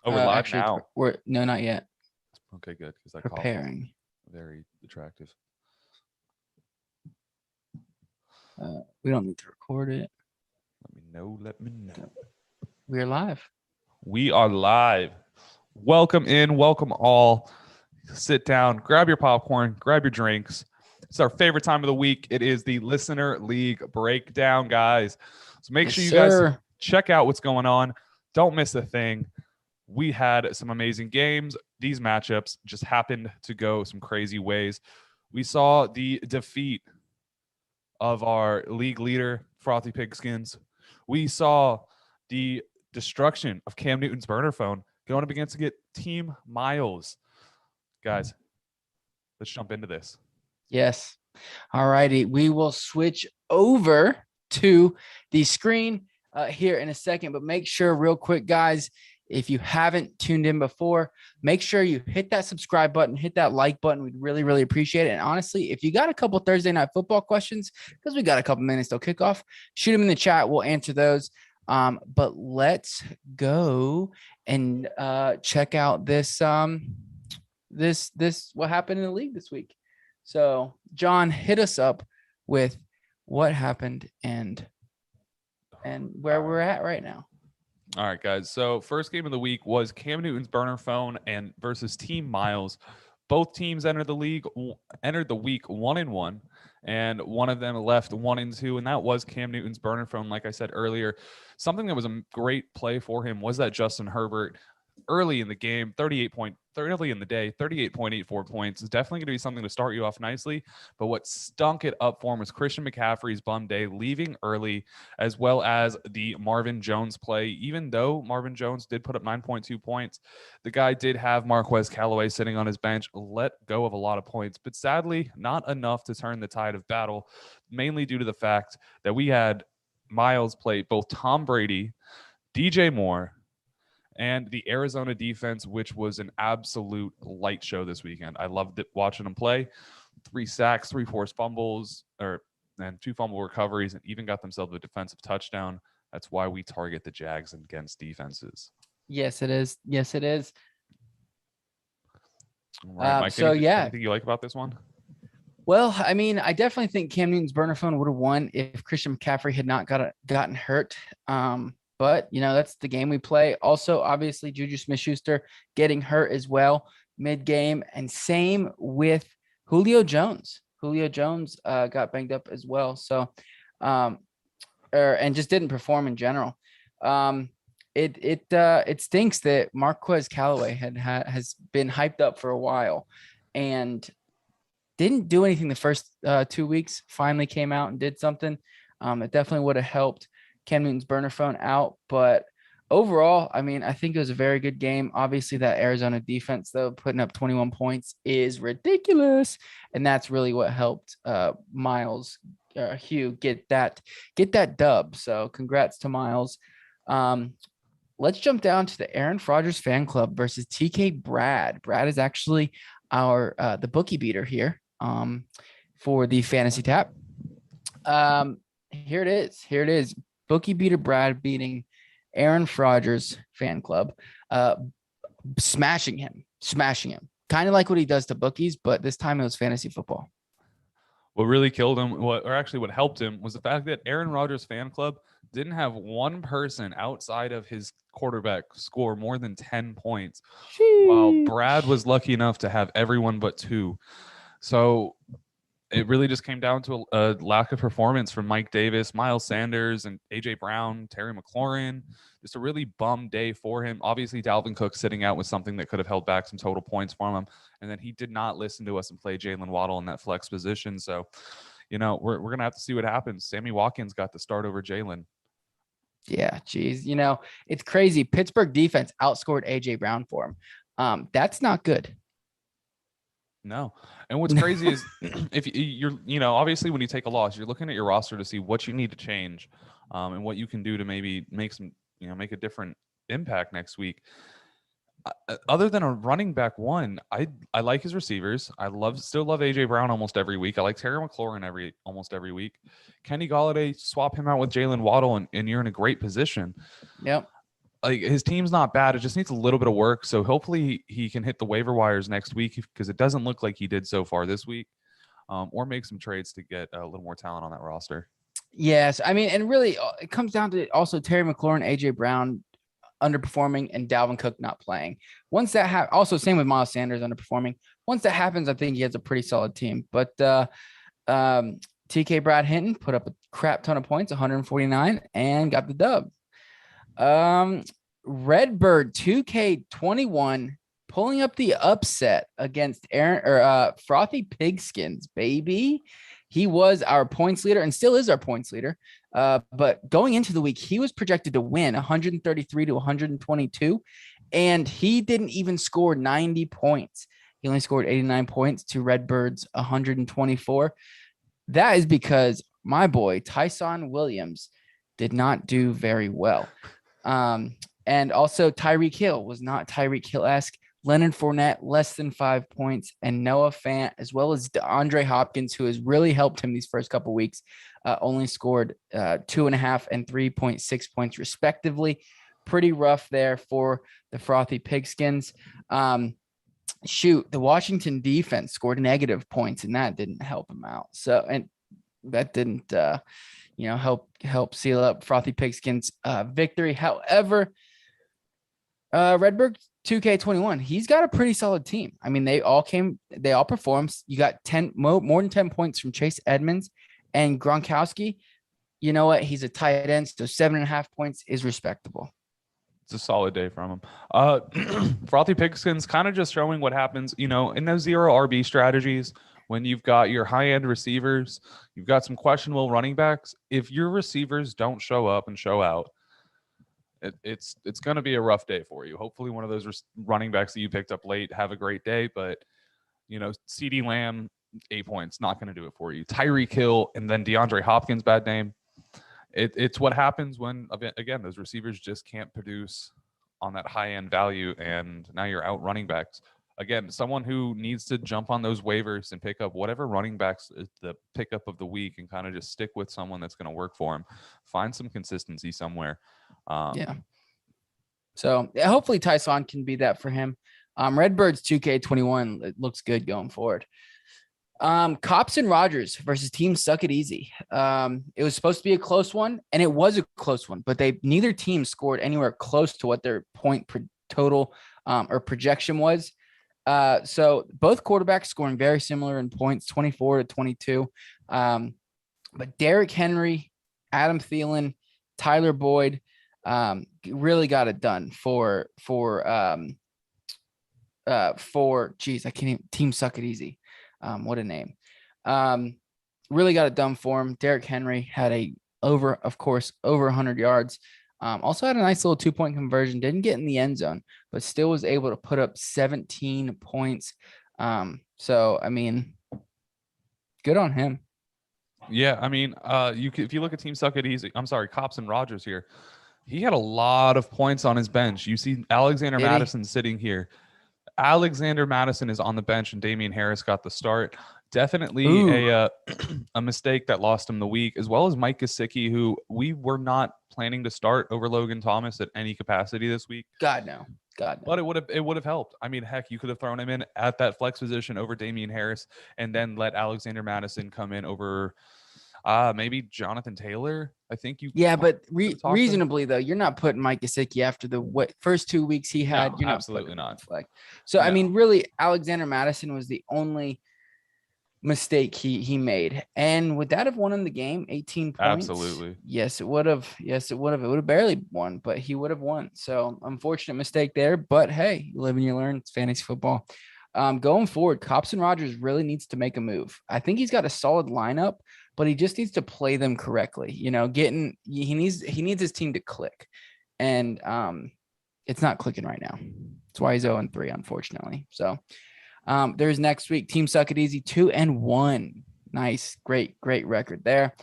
Oh, we're live Actually, now. we're no, not yet. Okay, good, because that cough is Preparing. very attractive. We don't need to record it. Let me know. Let me know. We're live. We are live. Welcome in. Welcome all. Sit down. Grab your popcorn. Grab your drinks. It's our favorite time of the week. It is the Listener League Breakdown, guys. So make Yes, sure you guys sir. check out what's going on. Don't miss a thing. We had some amazing games. These matchups just happened to go some crazy ways. We saw the defeat of our league leader, Frothy Pigskins. We saw the destruction of Cam Newton's burner phone going up against Team Miles. Guys, let's jump into this. Yes. All righty. We will switch over to the screen here in a second, but make sure real quick, guys, if you haven't tuned in before, make sure you hit that subscribe button, hit that like button. We'd really, really appreciate it. And honestly, if you got a couple Thursday night football questions, because we got a couple minutes till kickoff, shoot them in the chat. We'll answer those. But let's go and check out this what happened in the league this week. So, John, hit us up with what happened and where we're at right now. All right, guys. So first game of the week was Cam Newton's burner phone and versus Team Miles. Both teams entered the week 1-1, and one of them left 1-2, and that was Cam Newton's burner phone. Like I said earlier, something that was a great play for him was that Justin Herbert early in the game, 38.84 points is definitely going to be something to start you off nicely. But what stunk it up for him was Christian McCaffrey's bum day, leaving early, as well as the Marvin Jones play. Even though Marvin Jones did put up 9.2 points, the guy did have Marquez Callaway sitting on his bench, let go of a lot of points, but sadly not enough to turn the tide of battle, mainly due to the fact that we had Miles play both Tom Brady, DJ Moore, and the Arizona defense, which was an absolute light show this weekend. I loved it watching them play. 3 sacks, 3 forced fumbles, and 2 fumble recoveries, and even got themselves a defensive touchdown. That's why we target the Jags against defenses. Yes, it is. Yes, it is. All right, Mike, anything you like about this one? Well, I mean, I definitely think Cam Newton's burner phone would have won if Christian McCaffrey had not gotten hurt. But, that's the game we play. Also, obviously, Juju Smith-Schuster getting hurt as well mid-game. And same with Julio Jones. Julio Jones got banged up as well. So, and just didn't perform in general. It stinks that Marquez Callaway has been hyped up for a while and didn't do anything the first 2 weeks. Finally came out and did something. It definitely would have helped Cam Newton's burner phone out. But overall, I mean, I think it was a very good game. Obviously, that Arizona defense, though, putting up 21 points is ridiculous. And that's really what helped Miles Hugh get that dub. So congrats to Miles. Let's jump down to the Aaron Rodgers fan club versus TK Brad. Brad is actually our the bookie beater here for the Fantasy Tap. Here it is. Bookie beater Brad beating Aaron Rodgers fan club, smashing him. Kind of like what he does to bookies, but this time it was fantasy football. What really killed him, what helped him, was the fact that Aaron Rodgers fan club didn't have one person outside of his quarterback score more than 10 points, while Brad was lucky enough to have everyone but 2. So it really just came down to a lack of performance from Mike Davis, Miles Sanders, and A.J. Brown, Terry McLaurin. Just a really bum day for him. Obviously, Dalvin Cook sitting out was something that could have held back some total points for him. And then he did not listen to us and play Jalen Waddle in that flex position. So, we're going to have to see what happens. Sammy Watkins got the start over Jalen. Yeah, geez. It's crazy. Pittsburgh defense outscored A.J. Brown for him. That's not good. No. And what's crazy is if you're, obviously when you take a loss, you're looking at your roster to see what you need to change and what you can do to maybe make a different impact next week. Other than a running back one, I like his receivers. I still love A.J. Brown almost every week. I like Terry McLaurin almost every week. Kenny Golladay, swap him out with Jalen Waddle and you're in a great position. Yep. like his team's not bad. It just needs a little bit of work. So hopefully he can hit the waiver wires next week because it doesn't look like he did so far this week. Or make some trades to get a little more talent on that roster. Yes, I mean, and really, it comes down to also Terry McLaurin, AJ Brown underperforming, and Dalvin Cook not playing. Once that also same with Miles Sanders underperforming. Once that happens, I think he has a pretty solid team. But TK Brad Hinton put up a crap ton of points, 149, and got the dub. Redbird 2K21 pulling up the upset against Frothy Pigskins, baby. He was our points leader and still is our points leader. But going into the week, he was projected to win 133 to 122, and he didn't even score 90 points. He only scored 89 points to Redbird's 124. That is because my boy Tyson Williams did not do very well. And also Tyreek Hill was not Tyreek Hill-esque. Leonard Fournette, less than 5 points, and Noah Fant, as well as DeAndre Hopkins, who has really helped him these first couple weeks, only scored 2.5 and 3.6 points respectively. Pretty rough there for the Frothy Pigskins. The Washington defense scored negative points, and that didn't help him out. So, and that didn't, help seal up Frothy Pigskins' victory. However, Redbird 2K21, he's got a pretty solid team. I mean, they all performed. You got more than 10 points from Chase Edmonds and Gronkowski. You know what? He's a tight end, so 7.5 points is respectable. It's a solid day from him. Frothy Pigskins kind of just showing what happens, in those zero RB strategies when you've got your high-end receivers, you've got some questionable running backs. If your receivers don't show up and show out, it's going to be a rough day for you. Hopefully one of those running backs that you picked up late have a great day, but CeeDee Lamb, 8 points, not going to do it for you. Tyreek Hill and then DeAndre Hopkins, bad name. It's what happens when, again, those receivers just can't produce on that high-end value, and now you're out running backs. Again, someone who needs to jump on those waivers and pick up whatever running backs is the pickup of the week and kind of just stick with someone that's going to work for him. Find some consistency somewhere. Yeah. So hopefully Tyson can be that for him. Redbird's 2K21, it looks good going forward. Cops and Rogers versus Team Suck It Easy. It was supposed to be a close one, and it was a close one, but neither team scored anywhere close to what their point per total or projection was. So both quarterbacks scoring very similar in points, 24 to 22. But Derrick Henry, Adam Thielen, Tyler Boyd really got it done for Team Suck It Easy. What a name. Really got it done for him. Derrick Henry had over 100 yards. Also had a nice little 2-point conversion. Didn't get in the end zone, but still was able to put up 17 points. So, I mean, good on him. Yeah, I mean, if you look at Team Suck It Easy, Cops and Rogers here, he had a lot of points on his bench. You see Alexander Madison sitting here. Alexander Madison is on the bench, and Damian Harris got the start. Definitely a mistake that lost him the week, as well as Mike Gesicki, who we were not planning to start over Logan Thomas at any capacity this week. God no. But it would have helped. I mean, heck, you could have thrown him in at that flex position over Damian Harris, and then let Alexander Madison come in over maybe Jonathan Taylor. I think you. Yeah, but reasonably though, you're not putting Mike Gesicki after the first 2 weeks he had. No, you're absolutely not. So no. I mean, really, Alexander Madison was the only mistake he made, and would that have won him the game? 18 points. Absolutely. Yes, it would have. It would have barely won, but he would have won. So unfortunate mistake there. But hey, you live and you learn. It's fantasy football. Going forward, Cops and Rogers really needs to make a move. I think he's got a solid lineup, but he just needs to play them correctly. He needs his team to click, and it's not clicking right now. That's why he's 0-3, unfortunately. So there's next week. Team Suck It Easy 2-1. Nice, great record there.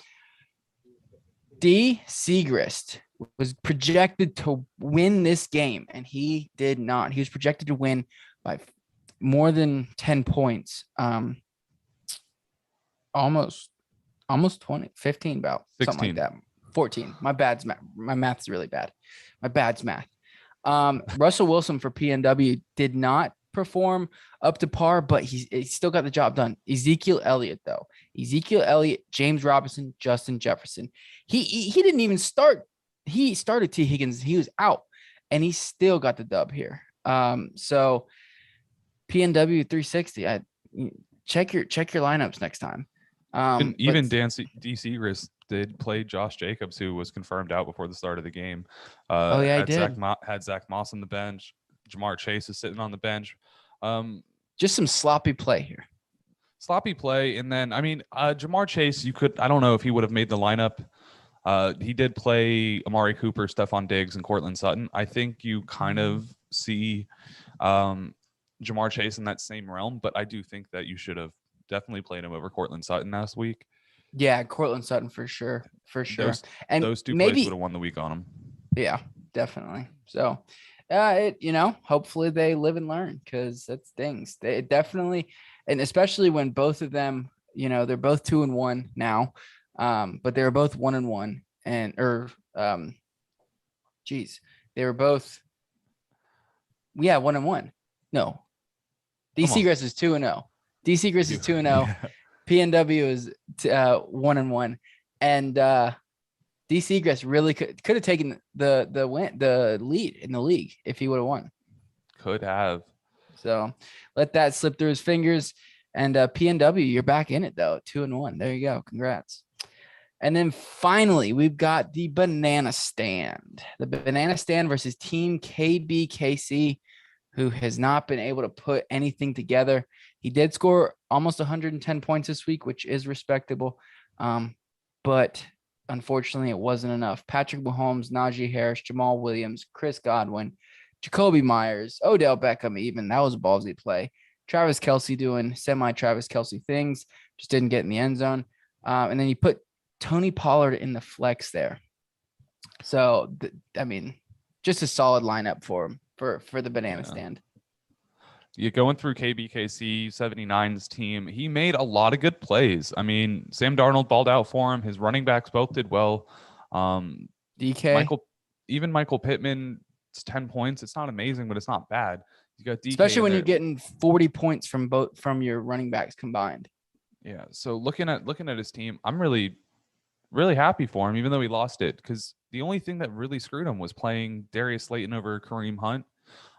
D. Segrist was projected to win this game, and he did not. He was projected to win by more than 10 points. Almost 20, 15, about 16. Something like that. 14. My math's really bad. My bad's math. Russell Wilson for PNW did not perform up to par, but he still got the job done. Ezekiel Elliott, though. Ezekiel Elliott, James Robinson, Justin Jefferson. He didn't even start. He started T. Higgins. He was out, and he still got the dub here. So PNW 360. Check your lineups next time. Even DC Risk did play Josh Jacobs, who was confirmed out before the start of the game. He did. Had Zach Moss on the bench. Jamar Chase is sitting on the bench. Just some sloppy play here. Sloppy play, and then Jamar Chase, I don't know if he would have made the lineup. He did play Amari Cooper, Stephon Diggs, and Cortland Sutton. I think you kind of see Jamar Chase in that same realm, but I do think that you should have definitely played him over Cortland Sutton last week. Yeah, Cortland Sutton for sure. Those two plays would have won the week on him. Yeah, definitely. So, hopefully they live and learn, because that stings. They definitely, and especially when both of them, they're both 2-1 now, but they were both 1-1, they were both, 1-1. No, DC Grizz is 2-0. DC Grizz is 2-0. PNW is 1-1, and DC Grizz really could have taken the lead in the league if he would have won. Could have. So let that slip through his fingers. And PNW, you're back in it though, 2-1. There you go. Congrats. And then finally, we've got the Banana Stand. The Banana Stand versus Team KBKC, who has not been able to put anything together. He did score almost 110 points this week, which is respectable. But unfortunately, it wasn't enough. Patrick Mahomes, Najee Harris, Jamal Williams, Chris Godwin, Jacoby Myers, Odell Beckham even. That was a ballsy play. Travis Kelce doing semi-Travis Kelce things. Just didn't get in the end zone. And then you put Tony Pollard in the flex there. So, just a solid lineup for him for the Banana Stand. You're going through KBKC 79's team. He made a lot of good plays. Sam Darnold balled out for him. His running backs both did well. DK. Michael Pittman, it's 10 points. It's not amazing, but it's not bad. You got DK, especially when you're getting 40 points from your running backs combined. Yeah. So looking at his team, I'm really, really happy for him, even though he lost it, because the only thing that really screwed him was playing Darius Slayton over Kareem Hunt.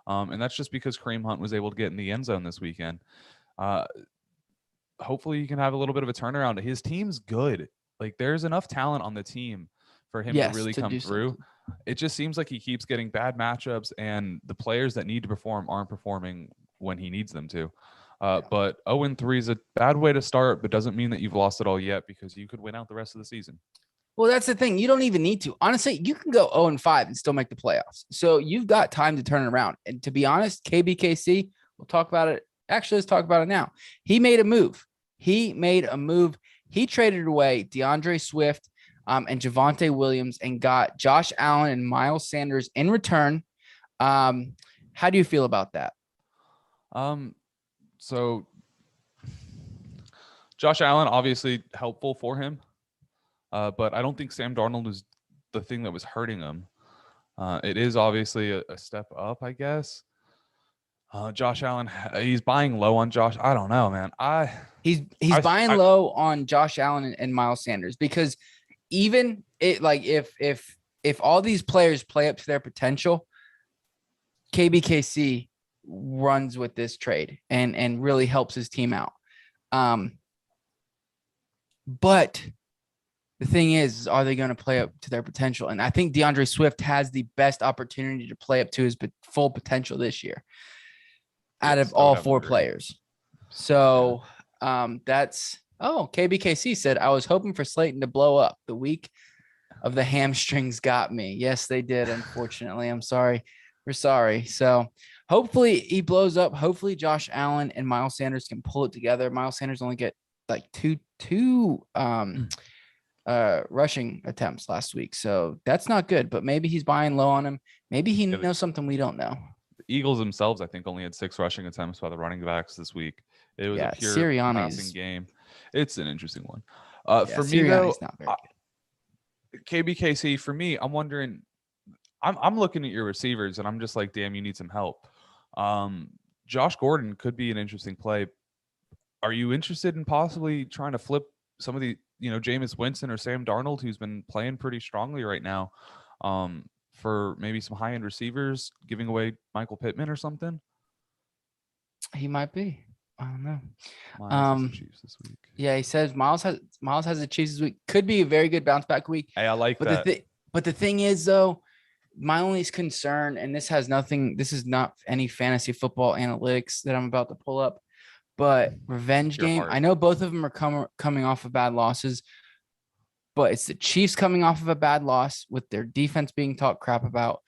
And that's just because Kareem Hunt was able to get in the end zone this weekend. Hopefully you can have a little bit of a turnaround. His team's good. There's enough talent on the team for him to really come through. Something. It just seems like he keeps getting bad matchups, and the players that need to perform aren't performing when he needs them to. But 0-3 is a bad way to start, but doesn't mean that you've lost it all yet, because you could win out the rest of the season. Well, that's the thing. You don't even need to. Honestly, you can go 0-5 and still make the playoffs. So you've got time to turn it around. And to be honest, KBKC, we'll talk about it. Actually, let's talk about it now. He made a move. He traded away DeAndre Swift and Javonte Williams and got Josh Allen and Miles Sanders in return. How do you feel about that? So Josh Allen, obviously helpful for him. But I don't think Sam Darnold was the thing that was hurting him. It is obviously a step up, I guess. Josh Allen, he's buying low on Josh. I don't know, man. He's buying low on Josh Allen and Miles Sanders, because even if all these players play up to their potential, KBKC runs with this trade and really helps his team out. But the thing is, are they going to play up to their potential? And I think DeAndre Swift has the best opportunity to play up to his full potential this year out of all four players. So KBKC said, I was hoping for Slayton to blow up. The week of the hamstrings got me. Yes, they did. Unfortunately, I'm sorry. We're sorry. So hopefully he blows up. Hopefully Josh Allen and Miles Sanders can pull it together. Miles Sanders only get two rushing attempts last week. So that's not good, but maybe he's buying low on him. Maybe he knows something we don't know. The Eagles themselves, I think, only had 6 rushing attempts by the running backs this week. It was a pure passing game. It's an interesting one. For me, though, not very good. KBKC, for me, I'm wondering, I'm looking at your receivers and I'm just like, damn, you need some help. Josh Gordon could be an interesting play. Are you interested in possibly trying to flip some of the, Jameis Winston or Sam Darnold, who's been playing pretty strongly right now, for maybe some high end receivers, giving away Michael Pittman or something? He might be. I don't know. Miles has the Chiefs this week. Yeah, he says Miles has the Chiefs this week. Could be a very good bounce back week. Hey, I like that. But the thing is, though, my only concern, and this is not any fantasy football analytics that I'm about to pull up, but revenge game. I know both of them are coming off of bad losses, but it's the Chiefs coming off of a bad loss with their defense being talked crap about,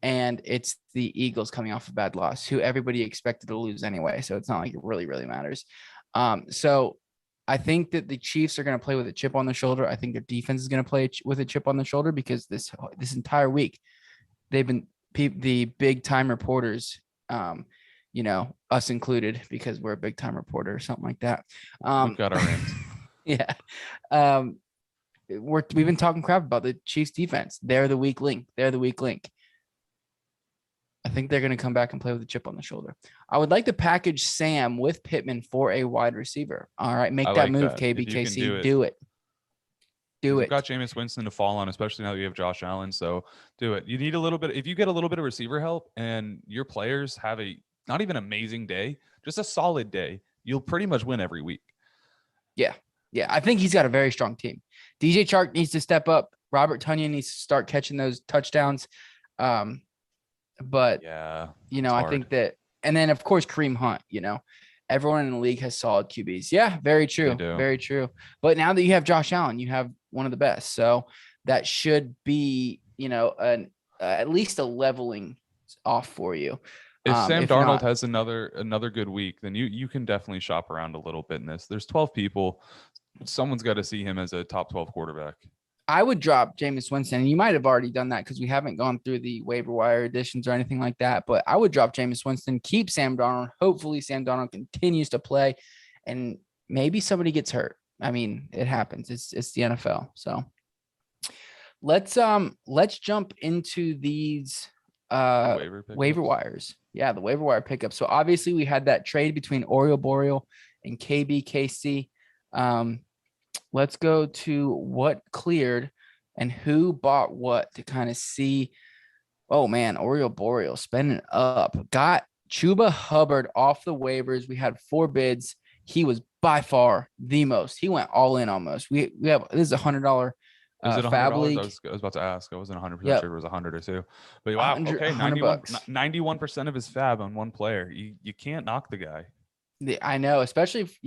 and it's the Eagles coming off a bad loss, who everybody expected to lose anyway. So it's not like it really, really matters. So I think that the Chiefs are going to play with a chip on their shoulder. I think their defense is going to play with a chip on their shoulder because this entire week they've been the big time reporters, us included, because we're a big time reporter or something like that. We've got our hands. Yeah. We've been talking crap about the Chiefs defense. They're the weak link. I think they're going to come back and play with a chip on the shoulder. I would like to package Sam with Pittman for a wide receiver. All right. Make that move, KBKC. Do it. You've got Jameis Winston to fall on, especially now that you have Josh Allen. So do it. You need a little bit. If you get a little bit of receiver help and your players have a not even amazing day, just a solid day, you'll pretty much win every week. Yeah. Yeah. I think he's got a very strong team. DJ Chark needs to step up. Robert Tonyan needs to start catching those touchdowns. But yeah, I think that, and then of course Kareem Hunt, everyone in the league has solid QBs. Yeah, very true. Very true. But now that you have Josh Allen, you have one of the best. So that should be, at least a leveling off for you. If Sam Darnold has another good week, then you can definitely shop around a little bit in this. There's 12 people. Someone's got to see him as a top 12 quarterback. I would drop Jameis Winston, and you might have already done that because we haven't gone through the waiver wire additions or anything like that. But I would drop Jameis Winston, keep Sam Darnold. Hopefully, Sam Darnold continues to play, and maybe somebody gets hurt. I mean, it happens. It's the NFL. So let's jump into these waiver wires. Yeah, the waiver wire pickup. So obviously, we had that trade between Oriole Boreal and KBKC. Let's go to what cleared and who bought what to kind of see. Oh man, Oriole Boreal spending up. Got Chuba Hubbard off the waivers. We had 4 bids. He was by far the most. He went all in almost. We have this is $100 Fab League. I was about to ask. I wasn't 100% sure it was 100 or 2. But wow, okay, 91% of his Fab on one player. You can't knock the guy. I know, especially if,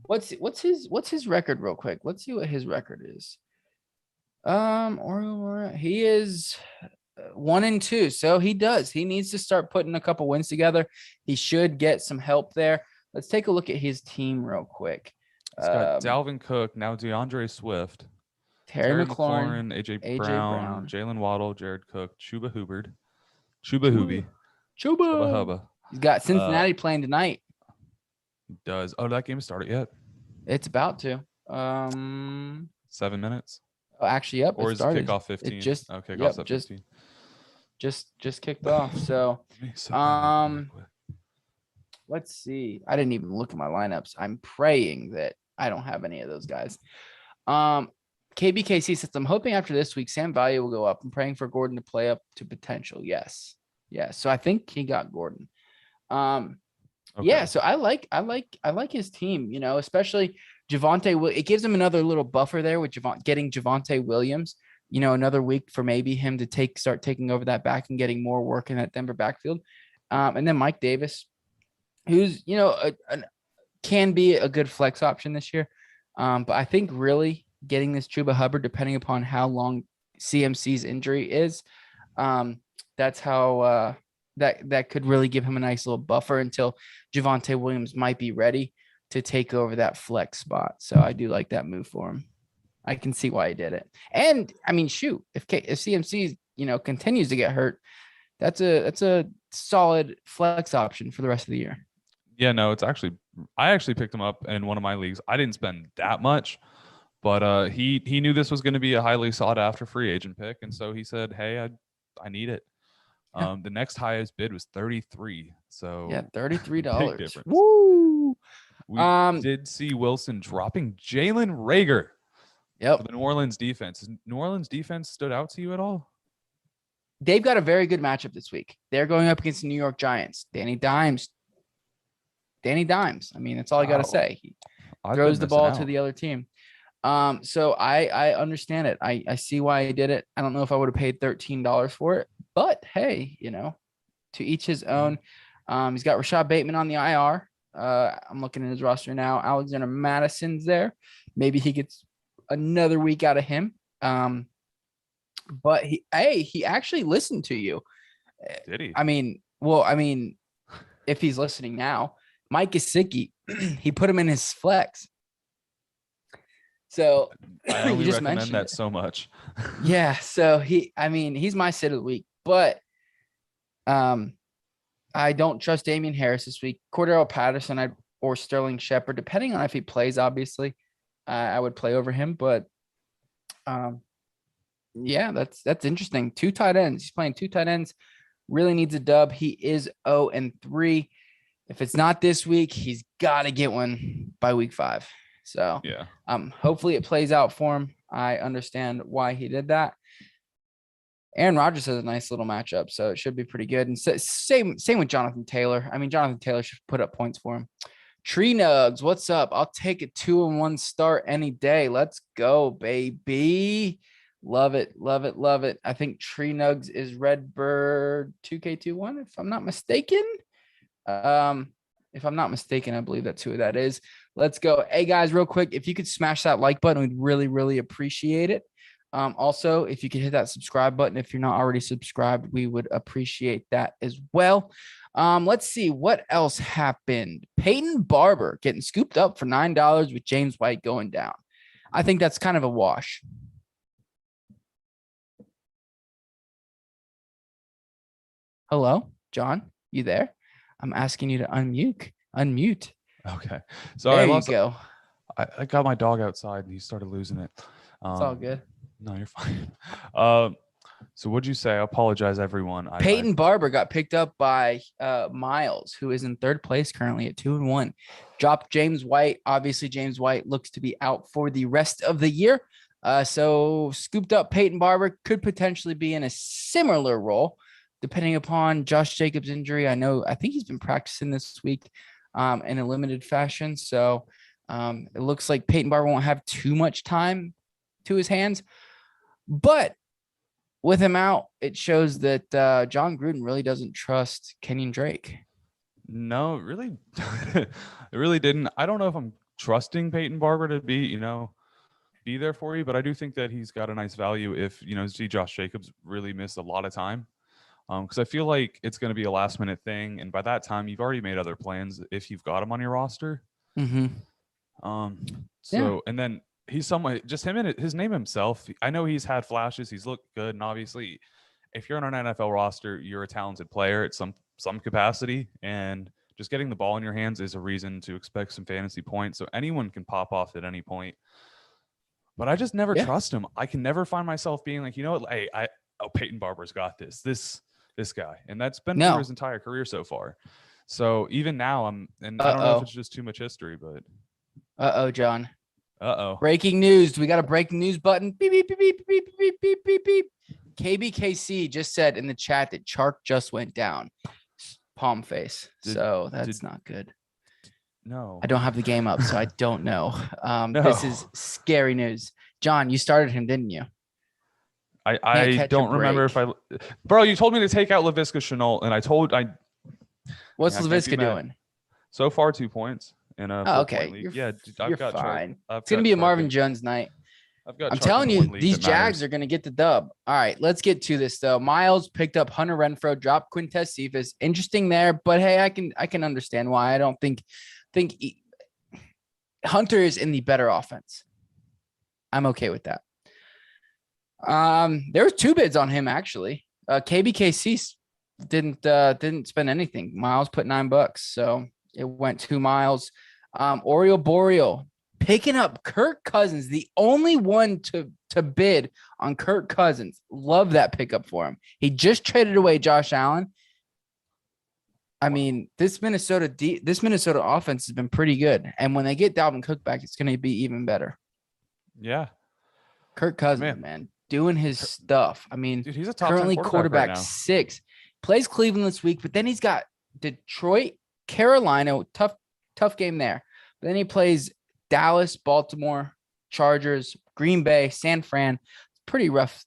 what's his record real quick. Let's see what his record is. He is 1-2. So he needs to start putting a couple wins together. He should get some help there. Let's take a look at his team real quick. It's got Dalvin Cook, now DeAndre Swift, Terry McLaurin, AJ Brown, Jalen Waddle, Jared Cook, Chuba Hubbard, Chuba Hubba. He's got Cincinnati playing tonight. Does that game started yet? It's about to. 7 minutes. Oh, actually, yep. Or is started. Kickoff 15? It just okay. Kickoff 15. Just kicked off. So, let's see. I didn't even look at my lineups. I'm praying that I don't have any of those guys. KBKC says, I'm hoping after this week, Sam value will go up. I'm praying for Gordon to play up to potential. Yes. So I think he got Gordon. Okay. Yeah, so I like his team, especially Javonte. It gives him another little buffer there with getting Javonte Williams, another week for maybe him to start taking over that back and getting more work in that Denver backfield. And then Mike Davis, who's, can be a good flex option this year. But I think really getting this Chuba Hubbard, depending upon how long CMC's injury is, that's how that could really give him a nice little buffer until Javonte Williams might be ready to take over that flex spot. So I do like that move for him. I can see why he did it. And I mean, shoot, if CMC, continues to get hurt, that's a solid flex option for the rest of the year. Yeah, no, I actually picked him up in one of my leagues. I didn't spend that much, but he knew this was going to be a highly sought after free agent pick. And so he said, hey, I need it. Yeah. The next highest bid was 33. So Yeah, big $33. difference. Woo! We did see Wilson dropping Jalen Reagor for the New Orleans defense. Has New Orleans defense stood out to you at all? They've got a very good matchup this week. They're going up against the New York Giants. Danny Dimes. I mean, that's all I got to say. He throws the ball to the other team. So I understand it. I see why he did it. I don't know if I would have paid $13 for it, but hey, to each his own. He's got Rashad Bateman on the IR. I'm looking at his roster now. Alexander Madison's there. Maybe he gets another week out of him. But he actually listened to you. Did he? I mean, if he's listening now, Mike Gesicki, he put him in his flex. So I only you just recommend mentioned that it. so much. Yeah. So he's my sit of the week, but I don't trust Damian Harris this week. Cordero Patterson or Sterling Shepard, depending on if he plays, obviously, I would play over him. But yeah, that's interesting. 2 tight ends. He's playing 2 tight ends. Really needs a dub. He is 0-3. If it's not this week, he's got to get one by week 5. So yeah, hopefully it plays out for him. I understand why he did that. Aaron Rodgers has a nice little matchup, so it should be pretty good. And same with Jonathan Taylor. I mean, Jonathan Taylor should put up points for him. Tree Nugs, what's up? I'll take a 2-1 start any day. Let's go, baby. Love it. I think Tree Nugs is Redbird 2K21, if I'm not mistaken. If I'm not mistaken, I believe that's who that is. Let's go. Hey, guys, real quick, if you could smash that like button, we'd really, really appreciate it. Also, if you could hit that subscribe button, if you're not already subscribed, we would appreciate that as well. Let's see what else happened. Peyton Barber getting scooped up for $9 with James White going down. I think that's kind of a wash. Hello, John, you there? I'm asking you to unmute. Okay. So there you go. I got my dog outside and he started losing it. It's all good. No, you're fine. So what'd you say? I apologize, everyone. Peyton Barber got picked up by Miles, who is in 3rd place currently at 2-1. Dropped James White. Obviously, James White looks to be out for the rest of the year. So scooped up Peyton Barber, could potentially be in a similar role, depending upon Josh Jacobs' injury. I think he's been practicing this week in a limited fashion. So it looks like Peyton Barber won't have too much time to his hands. But with him out, it shows that John Gruden really doesn't trust Kenyon Drake. No, really, it really didn't. I don't know if I'm trusting Peyton Barber to be there for you, but I do think that he's got a nice value if, see Josh Jacobs really missed a lot of time. Because I feel like it's going to be a last minute thing. And by that time, you've already made other plans if you've got him on your roster. Mm-hmm. And then he's somewhat just him and his name himself. I know he's had flashes. He's looked good. And obviously, if you're on an NFL roster, you're a talented player at some capacity. And just getting the ball in your hands is a reason to expect some fantasy points. So anyone can pop off at any point. But I just never trust him. I can never find myself being like, you know what? Hey, Peyton Barber's got this guy. And that's been for his entire career so far. So even now I don't know if it's just too much history, but. John. Uh-oh. Breaking news. We got a breaking news button. Beep, beep, beep, beep, beep, beep, beep, beep, beep. KBKC just said in the chat that Chark just went down. Palm face. So that's not good. No. I don't have the game up, so I don't know. This is scary news. John, you started him, didn't you? I don't remember if Bro, you told me to take out Laviska Shenault, and What's Laviska doing? So far, 2 points in a okay. League. You're fine. It's gonna be a Marvin Jones night. I'm telling you, these Jags are gonna get the dub. All right, let's get to this though. Miles picked up Hunter Renfrow, dropped Quintez Cephas. Interesting there, but hey, I can understand why. I don't think Hunter is in the better offense. I'm okay with that. There was 2 bids on him actually. KBKC didn't spend anything. Miles put $9, so it went to Miles. Oriole Boreal picking up Kirk Cousins, the only one to bid on Kirk Cousins. Love that pickup for him. He just traded away Josh Allen. I mean, this Minnesota offense has been pretty good, and when they get Dalvin Cook back, it's going to be even better. Yeah, Kirk Cousins, man, doing his stuff. I mean, dude, he's a top currently 10 quarterback right now. 6. Plays Cleveland this week, but then he's got Detroit, Carolina, tough game there. But then he plays Dallas, Baltimore, Chargers, Green Bay, San Fran. Pretty rough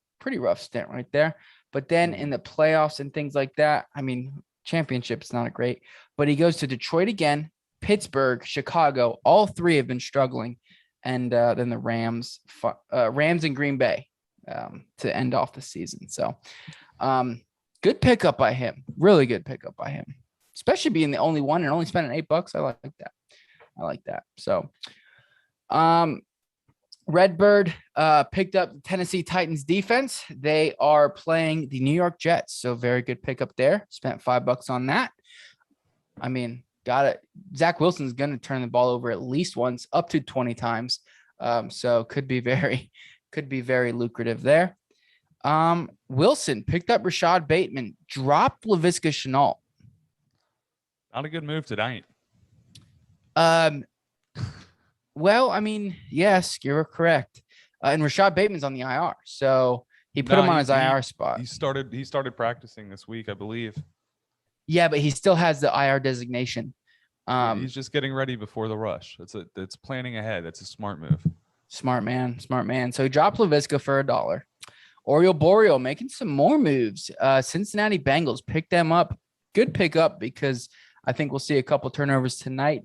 stint right there. But then in the playoffs and things like that, I mean, championship is not a great, but he goes to Detroit again, Pittsburgh, Chicago. All 3 have been struggling. And then the Rams and Green Bay to end off the season. So good pickup by him. Really good pickup by him, especially being the only one and only spending $8. I like that. So Redbird picked up the Tennessee Titans defense. They are playing the New York Jets. So very good pickup there. Spent $5 on that. I mean, got it. Zach Wilson's going to turn the ball over at least once, up to 20 times. So could be very lucrative there. Wilson picked up Rashad Bateman, dropped Laviska Shenault. Not a good move tonight. Well, I mean, yes, you're correct. And Rashad Bateman's on the IR, so he put him on his IR spot. He started practicing this week, I believe. Yeah, but he still has the IR designation. He's just getting ready before the rush. It's planning ahead. It's a smart move. Smart man. So he dropped Laviska for $1. Oriole Boreal making some more moves. Cincinnati Bengals picked them up. Good pickup because I think we'll see a couple turnovers tonight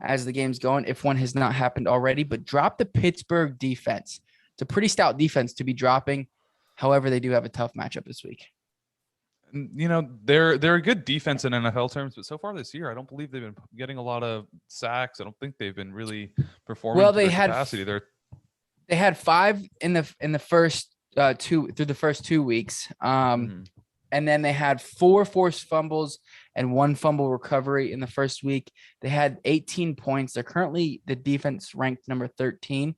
as the game's going, if one has not happened already. But drop the Pittsburgh defense. It's a pretty stout defense to be dropping. However, they do have a tough matchup this week. You know, they're a good defense in NFL terms, but so far this year, I don't believe they've been getting a lot of sacks. I don't think they've been really performing. Well, to their capacity. They had 5 in the first 2 through the first 2 weeks. And then they had 4 forced fumbles and 1 fumble recovery in the first week. They had 18 points. They're currently the defense ranked number 13.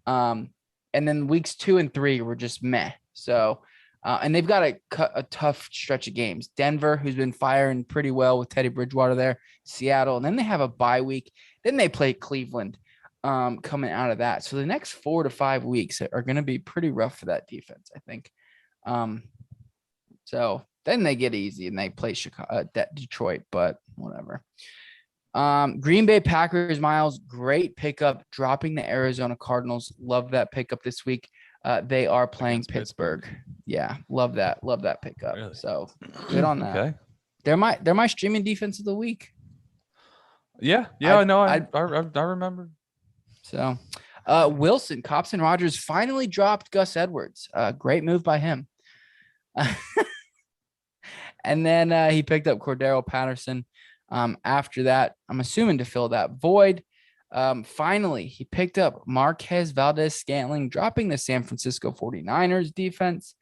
And then weeks 2 and 3 were just meh. So, and they've got a tough stretch of games. Denver, who's been firing pretty well with Teddy Bridgewater there, Seattle, and then they have a bye week. Then they play Cleveland coming out of that. So the next 4 to 5 weeks are going to be pretty rough for that defense, I think. So then they get easy and they play Detroit, but whatever. Green Bay Packers, Miles, great pickup, dropping the Arizona Cardinals. Love that pickup this week. They are playing Pittsburgh. Yeah, love that pickup. Really? So good on that. Okay. They're my streaming defense of the week. Yeah, I know. I remember. So Wilson, Cops and Rogers finally dropped Gus Edwards. Great move by him. And then he picked up Cordero Patterson. After that, I'm assuming to fill that void. Finally, he picked up Marquez Valdez-Scantling, dropping the San Francisco 49ers defense.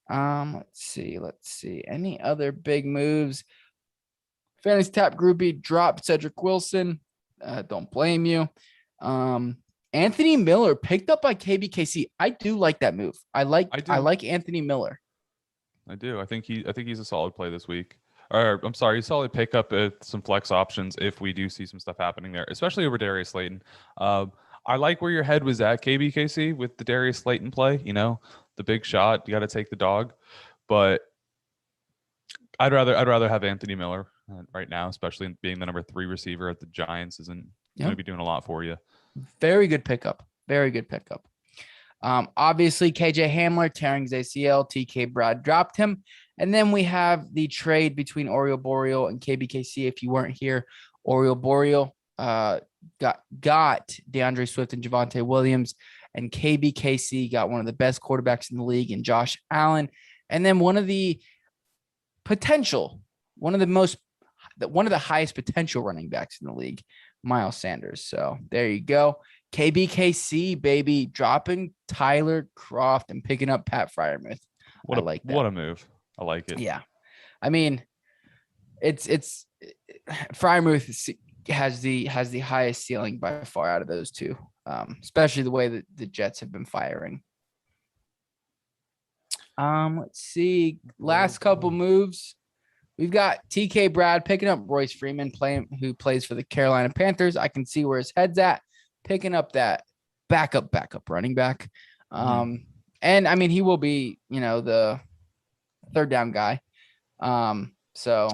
Let's see. Any other big moves? Fantasy Tap Groupie dropped Cedric Wilson. Don't blame you. Anthony Miller picked up by KBKC. I do like that move. I like Anthony Miller. I do. I think he's a solid play this week. Or I'm sorry, solid pickup at some flex options if we do see some stuff happening there, especially over Darius Slayton. I like where your head was at, KBKC, with the Darius Slayton play. You know, the big shot. You got to take the dog, but I'd rather have Anthony Miller right now, especially being the number 3 receiver at the Giants isn't going to be doing a lot for you. Very good pickup. Obviously, KJ Hamler tearing his ACL. TK Brad dropped him. And then we have the trade between Oriole Boreal and KBKC. If you weren't here, Oriole Boreal got DeAndre Swift and Javonte Williams, and KBKC got one of the best quarterbacks in the league in Josh Allen. And then one of the highest potential running backs in the league, Miles Sanders. So there you go. KBKC, baby, dropping Tyler Croft and picking up Pat Freiermuth. What a move. I like it. Yeah. I mean, it's Freiermuth has the highest ceiling by far out of those two, especially the way that the Jets have been firing. Let's see. Last couple moves. We've got TK Brad picking up Royce Freeman, who plays for the Carolina Panthers. I can see where his head's at, picking up that backup running back. And I mean, he will be, the third down guy. So,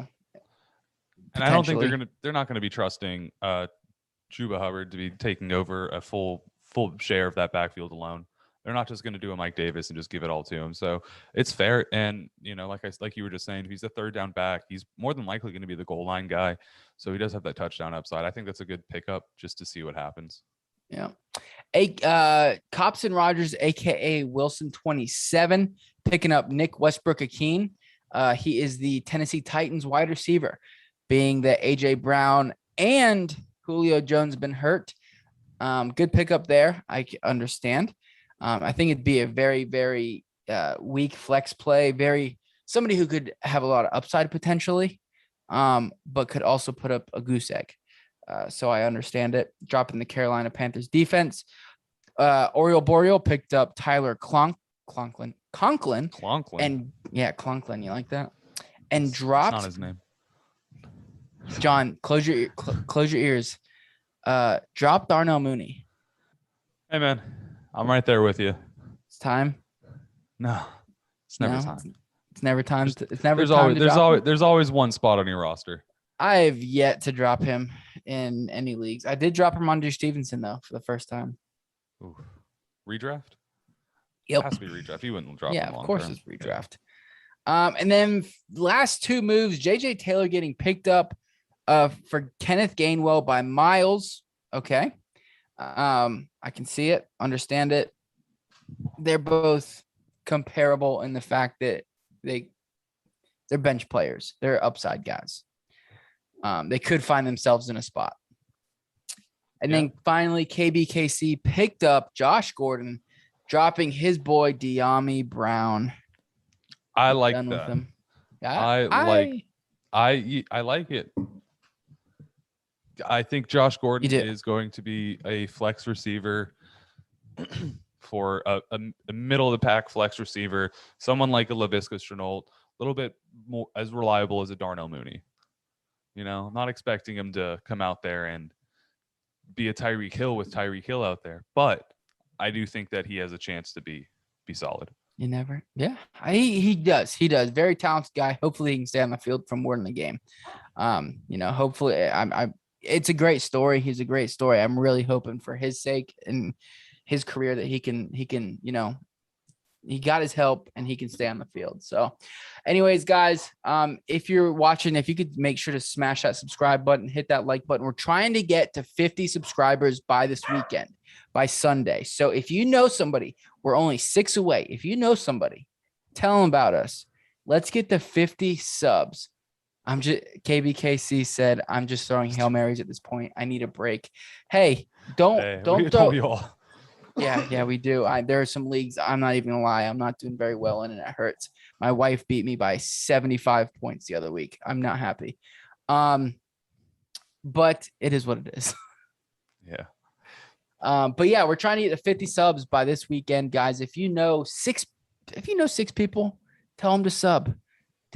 and I don't think they're not gonna be trusting Chuba Hubbard to be taking over a full share of that backfield alone. They're not just going to do a Mike Davis and just give it all to him. So it's fair. And, like you were just saying, if he's a third down back, he's more than likely going to be the goal line guy. So he does have that touchdown upside. I think that's a good pickup just to see what happens. Yeah. Copson Rogers, a.k.a. Wilson 27, picking up Nick Westbrook-Akeen. He is the Tennessee Titans wide receiver, being that A.J. Brown and Julio Jones have been hurt. Good pickup there. I understand. I think it'd be a very, very weak flex play. Somebody who could have a lot of upside potentially, but could also put up a goose egg. So I understand it. Dropping the Carolina Panthers defense. Oriole Boreal picked up Tyler Conklin. And yeah, Conklin. You like that? And dropped. That's not his name. John, close your ears. Dropped Darnell Mooney. Hey man, I'm right there with you. It's time. No, it's never time. It's never time. There's always one spot on your roster. I have yet to drop him in any leagues. I did drop him on Drew Stevenson though for the first time. Ooh. Redraft? Yep. It has to be redraft. You wouldn't drop him. Yeah, of course it's redraft. Yeah. And then last two moves, JJ Taylor getting picked up for Kenneth Gainwell by Miles. Okay. I can see it, understand it. They're both comparable in the fact that they're bench players. They're upside guys. They could find themselves in a spot. And then finally, KBKC picked up Josh Gordon, dropping his boy De'Ami Brown. I like that. I like it. I think Josh Gordon is going to be a flex receiver for a middle of the pack flex receiver, someone like a Laviska Shenault, a little bit more as reliable as a Darnell Mooney. I'm not expecting him to come out there and be a Tyreek Hill with Tyreek Hill out there, but I do think that he has a chance to be solid. You never, yeah. He does. Very talented guy. Hopefully he can stay on the field for more than the game. Hopefully it's a great story. He's a great story. I'm really hoping for his sake and his career that he can, he got his help and he can stay on the field. So anyways, guys, if you're watching, if you could make sure to smash that subscribe button, hit that like button. We're trying to get to 50 subscribers by this weekend, by Sunday. So if you know somebody, we're only 6 away. If you know somebody, tell them about us. Let's get to 50 subs. KBKC said, I'm just throwing Hail Marys at this point. I need a break. Hey, don't throw. Yeah, we do. There are some leagues. I'm not even gonna lie. I'm not doing very well in, and it hurts. My wife beat me by 75 points the other week. I'm not happy. But it is what it is. Yeah. But yeah, we're trying to get to 50 subs by this weekend, guys. If you know six people, tell them to sub.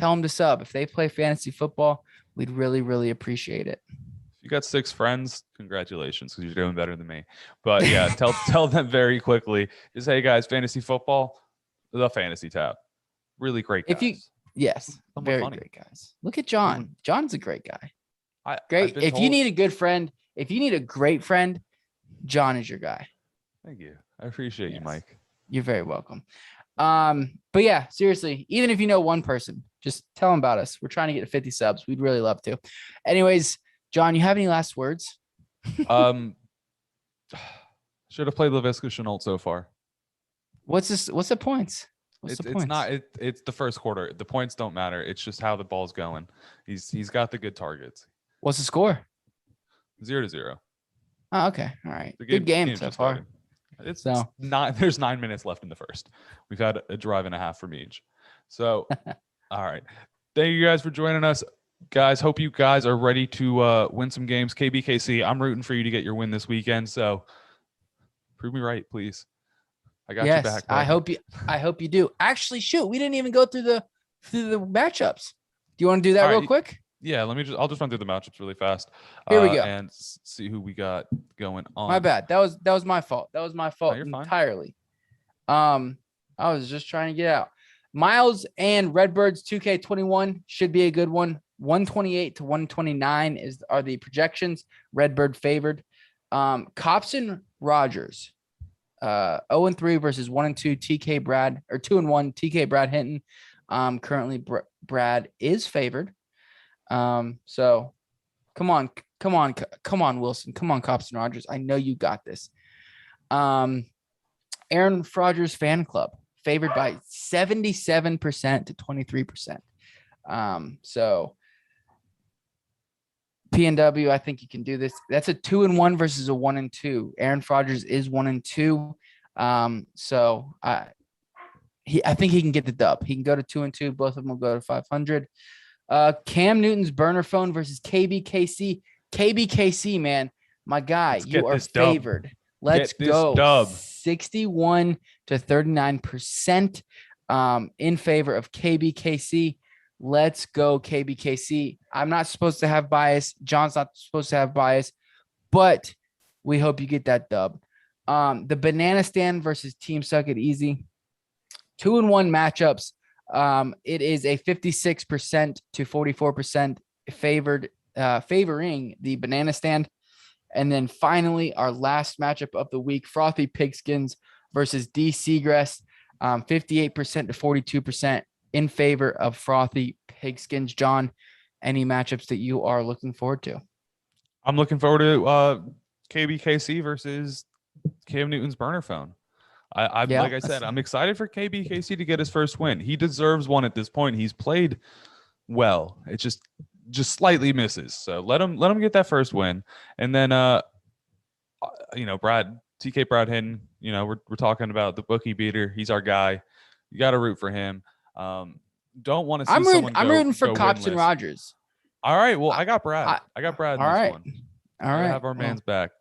If they play fantasy football, we'd really, really appreciate it. If you got 6 friends, congratulations, because you're doing better than me. But yeah, tell them very quickly. Just, hey guys, fantasy football, the Fantasy Tap, really great guys. Very great guys. Look at John. John's a great guy. Great. If you need a good friend, if you need a great friend, John is your guy. Thank you. I appreciate you, Mike. You're very welcome. But yeah, seriously, even if you know one person, just tell them about us. We're trying to get to 50 subs. We'd really love to. Anyways, John, you have any last words? Should have played Laviska Shenault so far. What's the points? It's the first quarter. The points don't matter. It's just how the ball's going. He's got the good targets. What's the score? 0-0. Oh, okay. All right. Good game so far. There's 9 minutes left in the first. We've had a drive and a half from each. So, all right. Thank you guys for joining us. Guys, hope you guys are ready to win some games. KBKC, I'm rooting for you to get your win this weekend. So prove me right, please. I got your Yes, back, bro. I hope you do. Actually, shoot, we didn't even go through the matchups. Do you want to do that All real right. quick? Yeah, I'll just run through the matchups really fast. Here we go. And see who we got going on. My bad. That was my fault. That was my fault entirely. I was just trying to get out. Miles and Redbirds 2K21 should be a good one. 128 to 129 are the projections. Redbird favored. Copson Rogers, 0-3 versus 1-2 TK Brad, or 2-1 TK Brad Hinton. Currently Brad is favored. So come on, Wilson. Come on, Copson Rogers. I know you got this. Aaron Rodgers fan club favored by 77% to 23%. So PNW, I think you can do this. That's a 2-1 versus a 1-2. Aaron Rodgers is 1-2. So I think he can get the dub. He can go to 2-2. Both of them will go to 500. Cam Newton's burner phone versus KBKC. KBKC, man, my guy, you are favored. Dub. Let's go. Dub. 61 to 39% in favor of KBKC. Let's go, KBKC. I'm not supposed to have bias. John's not supposed to have bias, but we hope you get that dub. The Banana Stand versus Team Suck It Easy. 2-1 matchups. It is a 56% to 44% favoring the Banana Stand. And then finally, our last matchup of the week, Frothy Pigskins versus D Seagrass, 58% to 42% in favor of Frothy Pigskins. John, any matchups that you are looking forward to? I'm looking forward to KBKC versus Cam Newton's burner phone. Like I said, I'm excited for KBKC to get his first win. He deserves one at this point. He's played well. It's just slightly misses. So let him get that first win. And then TK Brad Hinton, we're talking about the bookie beater. He's our guy. You got to root for him. Don't want to see I'm rooting for Copson Rogers. All right. Well, I got Brad. I got Brad in this one. All right. Have our man's back.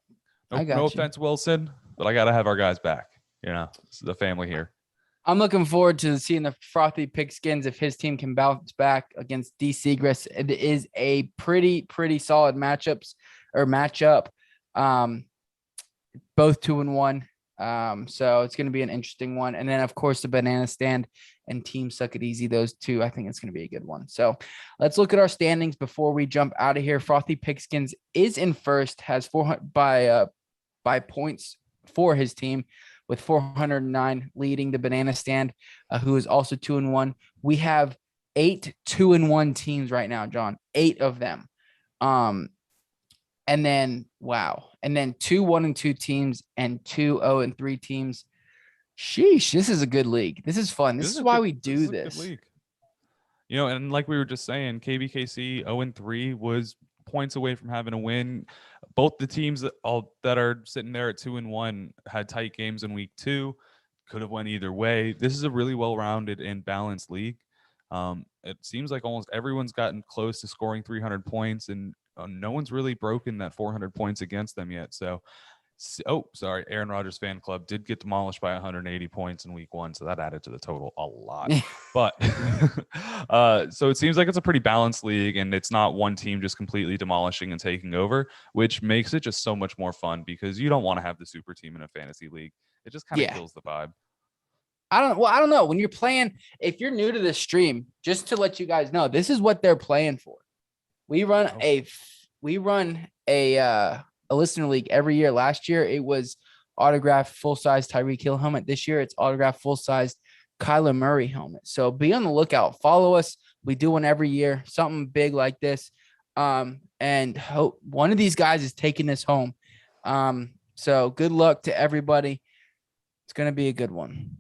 No offense, Wilson, but I got to have our guys back. This is the family here. I'm looking forward to seeing the Frothy Pigskins if his team can bounce back against D Seagrass. It is a pretty solid matchup. Both 2-1. So it's going to be an interesting one. And then, of course, the Banana Stand and Team Suck It Easy. Those two, I think it's going to be a good one. So let's look at our standings before we jump out of here. Frothy Pigskins is in first, has 400 by points for his team, with 409, leading the Banana Stand, who is also 2-1. We have 8 2-1 teams right now, John. 8 of them. And then 2 1-2 teams and 2 0-3 teams. Sheesh, this is a good league. This is fun. This is why we do this. And like we were just saying, KBKC 0-3 was points away from having a win. Both the teams that are sitting there at 2-1 had tight games in week 2. Could have went either way. This is a really well-rounded and balanced league. It seems like almost everyone's gotten close to scoring 300 points, and no one's really broken that 400 points against them yet. Aaron Rodgers fan club did get demolished by 180 points in week 1, so that added to the total a lot. But so it seems like it's a pretty balanced league, and it's not one team just completely demolishing and taking over, which makes it just so much more fun, because you don't want to have the super team in a fantasy league. It just kind of kills the vibe. I don't know. When you're playing, if you're new to this stream, just to let you guys know, this is what they're playing for. We run a listener league every year. Last year, it was autographed full-size Tyreek Hill helmet. This year, it's autographed full-size Kyler Murray helmet. So be on the lookout. Follow us. We do one every year, something big like this. And hope one of these guys is taking this home. So good luck to everybody. It's going to be a good one.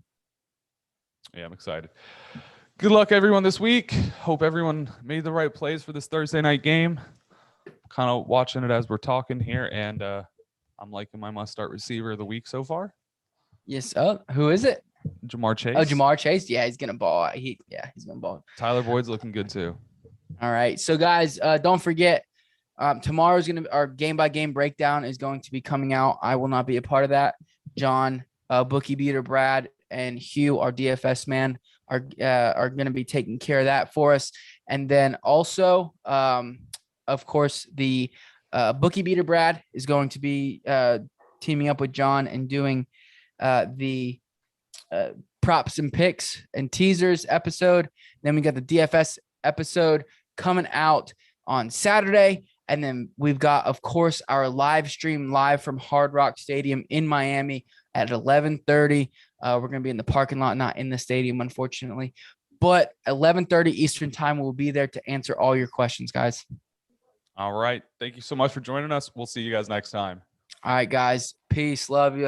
Yeah, I'm excited. Good luck, everyone, this week. Hope everyone made the right plays for this Thursday night game. Kind of watching it as we're talking here, and I'm liking my must-start receiver of the week so far. Yes. Oh, who is it? Jamar Chase. Oh, Jamar Chase. Yeah, he's gonna ball. He's gonna ball. Tyler Boyd's looking good too. All right. So guys, don't forget, tomorrow's going to, our game by game breakdown is going to be coming out. I will not be a part of that. John, Bookie Beater, Brad, and Hugh, our DFS man, are going to be taking care of that for us. And then also, of course, the Bookie Beater Brad is going to be teaming up with John and doing the props and picks and teasers episode. Then we got the DFS episode coming out on Saturday. And then we've got, of course, our live stream live from Hard Rock Stadium in Miami at 11:30. We're going to be in the parking lot, not in the stadium, unfortunately. But 11:30 Eastern time, we'll be there to answer all your questions, guys. All right. Thank you so much for joining us. We'll see you guys next time. All right, guys. Peace. Love you.